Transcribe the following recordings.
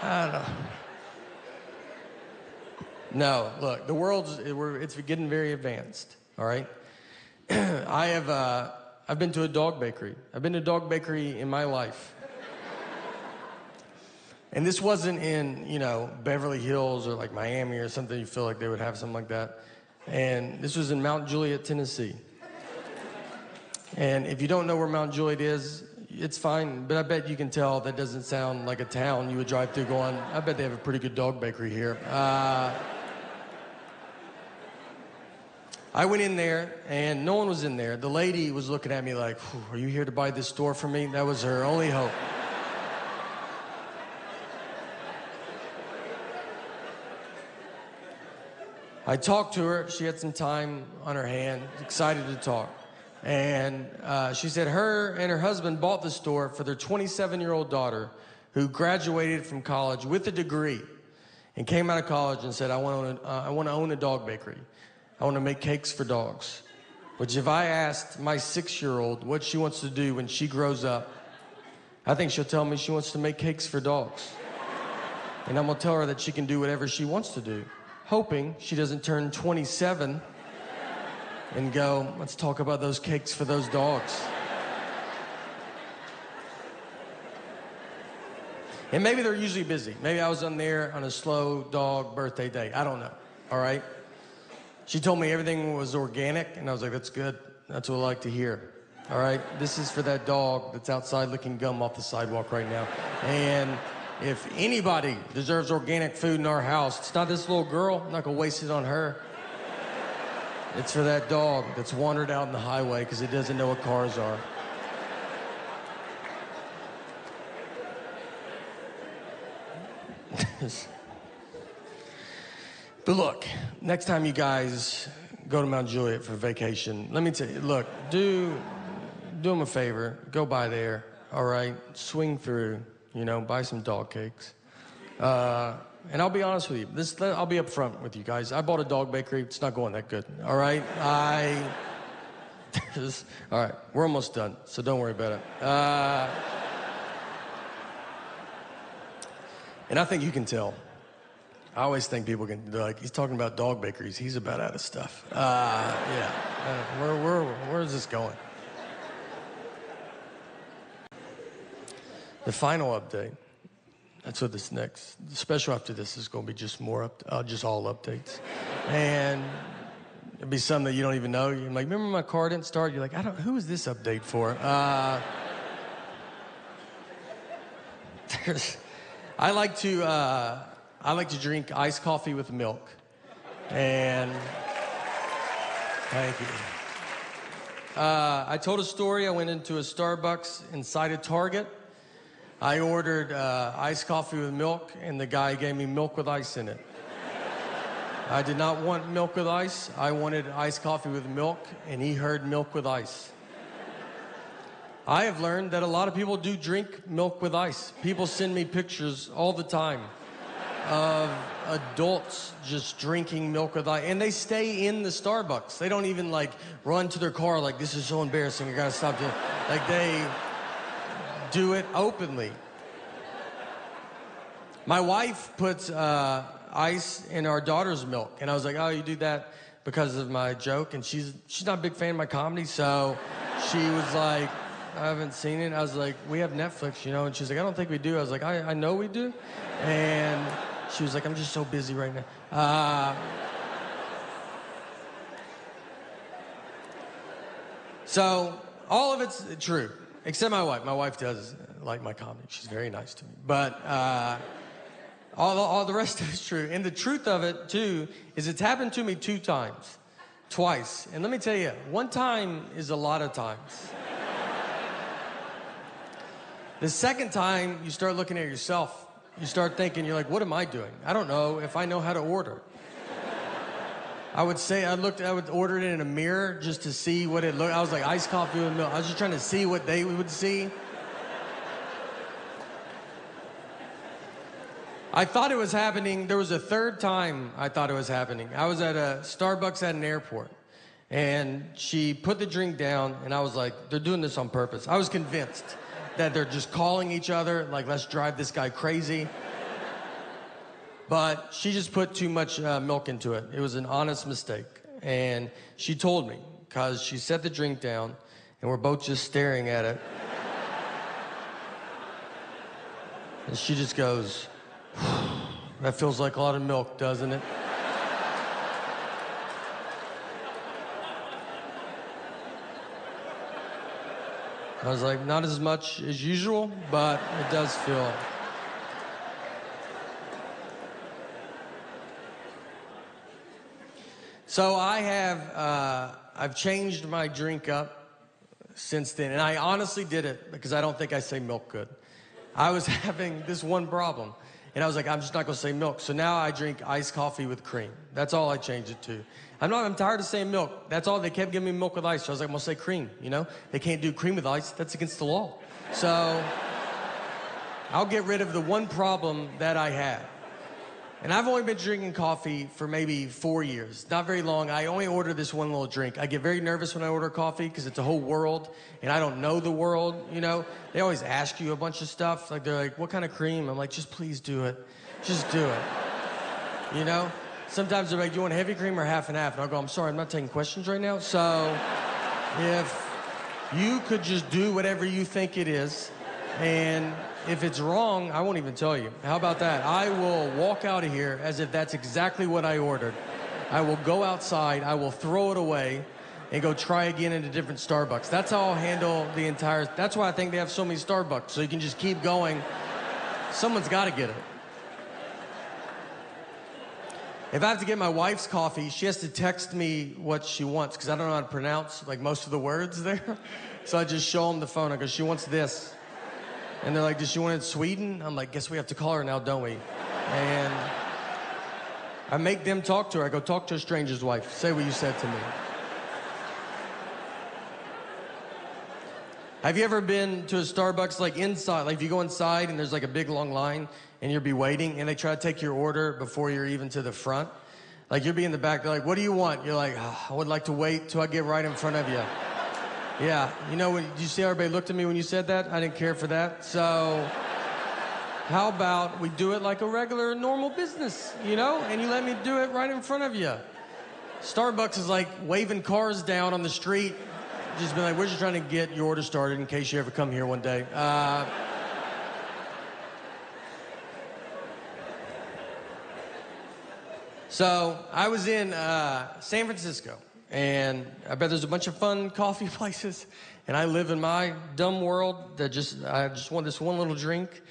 I don't know. No, look, the it's getting very advanced, all right? I've been to a dog bakery. I've been to a dog bakery in my life. And this wasn't in, Beverly Hills or like Miami or something. You feel like they would have something like that. And this was in Mount Juliet, Tennessee. And if you don't know where Mount Juliet is, it's fine, but I bet you can tell that doesn't sound like a town you would drive through going, I bet they have a pretty good dog bakery here. I went in there, and no one was in there. The lady was looking at me like, are you here to buy this store for me? That was her only hope. I talked to her. She had some time on her hand, excited to talk. And she said her and her husband bought the store for their 27-year-old daughter who graduated from college with a degree and came out of college and said, I want to own a dog bakery. I want to make cakes for dogs. Which if I asked my 6-year-old what she wants to do when she grows up, I think she'll tell me she wants to make cakes for dogs. And I'm going to tell her that she can do whatever she wants to do, hoping she doesn't turn 27 and go, let's talk about those cakes for those dogs. And maybe they're usually busy. Maybe I was on there on a slow dog birthday day. I don't know, all right? She told me everything was organic, and I was like, that's good. That's what I like to hear, all right? This is for that dog that's outside licking gum off the sidewalk right now. And if anybody deserves organic food in our house, it's not this little girl. I'm not going to waste it on her. It's for that dog that's wandered out on the highway because it doesn't know what cars are. But look, next time you guys go to Mount Juliet for vacation, let me tell you, look, do them a favor. Go by there, all right? Swing through, buy some dog cakes. And I'll be honest with you. I'll be up front with you guys. I bought a dog bakery. It's not going that good, all right? All right, we're almost done, so don't worry about it. And I think you can tell. I always think people they're like, he's talking about dog bakeries. He's about out of stuff. Yeah. Where is this going? The final update. That's what this next. The special after this is going to be just just all updates. And it'll be something that you don't even know. You're like, remember my car didn't start? You're like, who is this update for? I like to drink iced coffee with milk. And thank you. I told a story. I went into a Starbucks inside a Target. I ordered iced coffee with milk, and the guy gave me milk with ice in it. I did not want milk with ice. I wanted iced coffee with milk, and he heard milk with ice. I have learned that a lot of people do drink milk with ice. People send me pictures all the time of adults just drinking milk with ice, and they stay in the Starbucks. They don't even run to their car like, this is so embarrassing, I gotta stop doing it. They do it openly. My wife puts ice in our daughter's milk, and I was like, oh, you do that because of my joke? And she's not a big fan of my comedy, so she was like, I haven't seen it. I was like, we have Netflix, and she's like, I don't think we do. I was like, I know we do. And she was like, I'm just so busy right now. So all of it's true, except my wife. My wife does like my comedy. She's very nice to me. But all the rest of it's true. And the truth of it, too, is it's happened to me twice. And let me tell you, one time is a lot of times. The second time, you start looking at yourself. You start thinking, you're like, what am I doing? I don't know if I know how to order. I would order it in a mirror just to see what it looked. I was like, iced coffee with milk. I was just trying to see what they would see. I thought it was happening. There was a third time I thought it was happening. I was at a Starbucks at an airport, and she put the drink down, and I was like, they're doing this on purpose. I was convinced that they're just calling each other, like, let's drive this guy crazy. But she just put too much milk into it. It was an honest mistake. And she told me, because she set the drink down, and we're both just staring at it. And she just goes, that feels like a lot of milk, doesn't it? I was like, not as much as usual, but it does feel. So I've changed my drink up since then, and I honestly did it because I don't think I say milk good. I was having this one problem, and I was like, I'm just not gonna say milk. So now I drink iced coffee with cream. That's all I changed it to. I'm tired of saying milk. That's all, they kept giving me milk with ice. So I was like, I'm gonna say cream, you know? They can't do cream with ice, that's against the law. So I'll get rid of the one problem that I have. And I've only been drinking coffee for maybe 4 years, not very long. I only order this one little drink. I get very nervous when I order coffee because it's a whole world, and I don't know the world, you know? They always ask you a bunch of stuff. Like, they're like, what kind of cream? I'm like, just please do it. Just do it, you know? Sometimes they're like, do you want heavy cream or half and half? And I'll go, I'm sorry, I'm not taking questions right now. So if you could just do whatever you think it is, and if it's wrong, I won't even tell you. How about that? I will walk out of here as if that's exactly what I ordered. I will go outside, I will throw it away, and go try again at a different Starbucks. That's how I'll handle the entire, that's why I think they have so many Starbucks, so you can just keep going. Someone's gotta get it. If I have to get my wife's coffee, she has to text me what she wants, because I don't know how to pronounce like most of the words there. So I just show them the phone. I go, she wants this. And they're like, does she want it in Sweden? I'm like, guess we have to call her now, don't we? And I make them talk to her. I go, talk to a stranger's wife. Say what you said to me. Have you ever been to a Starbucks, like inside, like if you go inside and there's like a big long line and you'll be waiting and they try to take your order before you're even to the front? Like you'll be in the back, they're like, what do you want? You're like, oh, I would like to wait till I get right in front of you. Yeah, you know, did you see how everybody looked at me when you said that? I didn't care for that. So how about we do it like a regular, normal business, you know? And you let me do it right in front of you. Starbucks is like waving cars down on the street. Just be like, we're just trying to get your order started in case you ever come here one day. So I was in San Francisco, and I bet there's a bunch of fun coffee places, and I live in my dumb world that I just want this one little drink.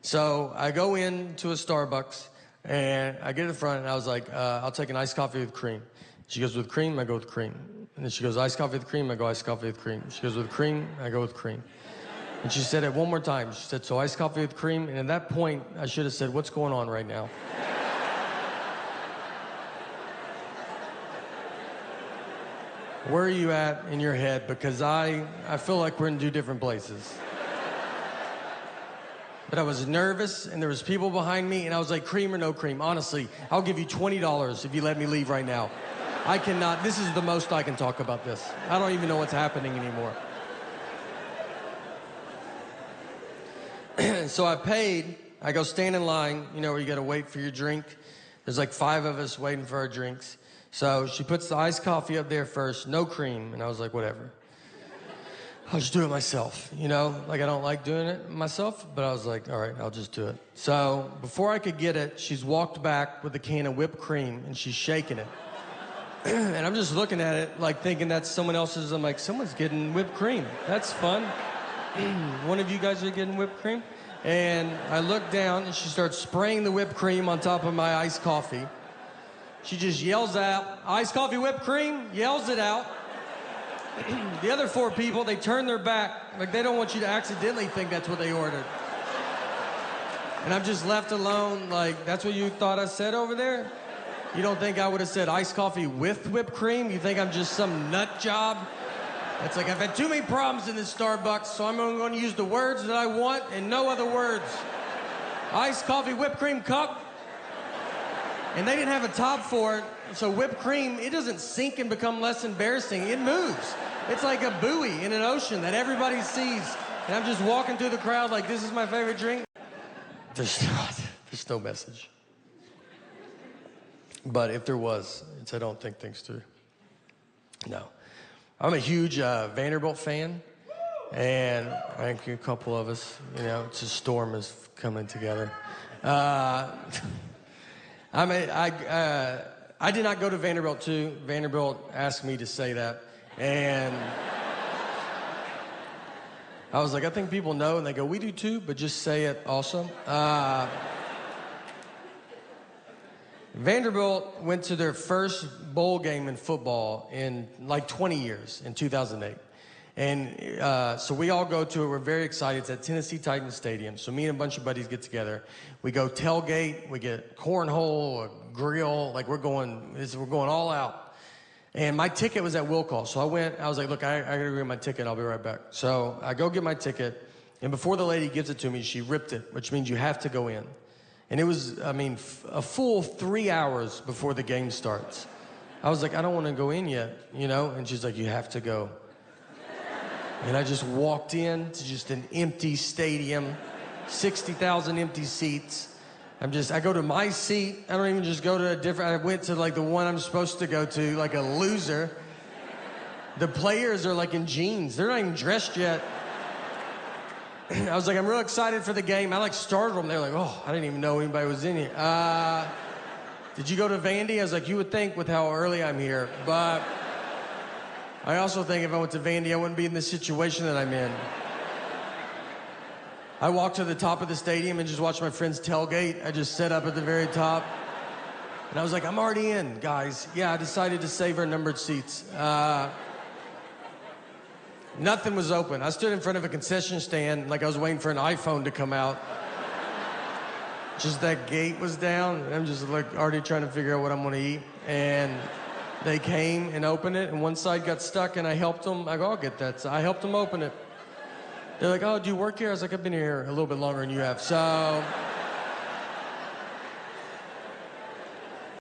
So I go into a Starbucks, and I get to the front, and I was like, I'll take an iced coffee with cream. She goes, with cream? I go with cream. And then she goes, iced coffee with cream? I go, iced coffee with cream. She goes, with cream? I go with cream. And she said it one more time. She said, so iced coffee with cream? And at that point, I should have said, what's going on right now? Where are you at in your head? Because I feel like we're in two different places. But I was nervous, and there was people behind me, and I was like, cream or no cream? Honestly, I'll give you $20 if you let me leave right now. I cannot, this is the most I can talk about this. I don't even know what's happening anymore. So I paid, I go stand in line, you know, where you gotta wait for your drink. There's like 5 of us waiting for our drinks. So she puts the iced coffee up there first, no cream, and I was like, whatever. I'll just do it myself, you know? Like, I don't like doing it myself, but I was like, all right, I'll just do it. So before I could get it, she's walked back with a can of whipped cream, and she's shaking it. And I'm just looking at it, like, thinking that's someone else's. I'm like, someone's getting whipped cream. That's fun. One of you guys are getting whipped cream? And I look down, and she starts spraying the whipped cream on top of my iced coffee. She just yells out, iced coffee, whipped cream, yells it out. The other 4 people, they turn their back, like they don't want you to accidentally think that's what they ordered. And I'm just left alone, like, that's what you thought I said over there? You don't think I would have said iced coffee with whipped cream? You think I'm just some nut job? It's like, I've had too many problems in this Starbucks, so I'm only going to use the words that I want and no other words. Iced coffee, whipped cream cup. And they didn't have a top for it, so whipped cream, it doesn't sink and become less embarrassing. It moves. It's like a buoy in an ocean that everybody sees. And I'm just walking through the crowd like, this is my favorite drink. There's no message. But if there was, it's I don't think things through. No. I'm a huge Vanderbilt fan, and I think a couple of us, you know, it's a storm is coming together. I did not go to Vanderbilt too. Vanderbilt asked me to say that, and I was like, I think people know, and they go, we do too, but just say it also. Vanderbilt went to their first bowl game in football in like 20 years, in 2008. And so we all go to it. We're very excited. It's at Tennessee Titans Stadium. So me and a bunch of buddies get together. We go tailgate. We get cornhole, a grill. Like we're going all out. And my ticket was at will call. So I was like, look, I got to go get my ticket. I'll be right back. So I go get my ticket. And before the lady gives it to me, she ripped it, which means you have to go in. And it was, a full 3 hours before the game starts. I was like, I don't want to go in yet, you know? And she's like, you have to go. And I just walked in to just an empty stadium, 60,000 empty seats. I go to my seat. I don't even just go to a different, I went to like the one I'm supposed to go to, like a loser. The players are like in jeans. They're not even dressed yet. I was like, I'm real excited for the game. I like started them. They're like, oh, I didn't even know anybody was in here. Did you go to Vandy? I was like, you would think with how early I'm here. But I also think if I went to Vandy, I wouldn't be in the situation that I'm in. I walked to the top of the stadium and just watched my friends tailgate. I just sat up at the very top. And I was like, I'm already in, guys. Yeah, I decided to save our numbered seats. Nothing was open. I stood in front of a concession stand like I was waiting for an iPhone to come out. Just that gate was down. I'm just like already trying to figure out what I'm gonna eat. And they came and opened it, and one side got stuck, and I helped them. I go, I'll get that. So I helped them open it. They're like, oh, do you work here? I was like, I've been here a little bit longer than you have. So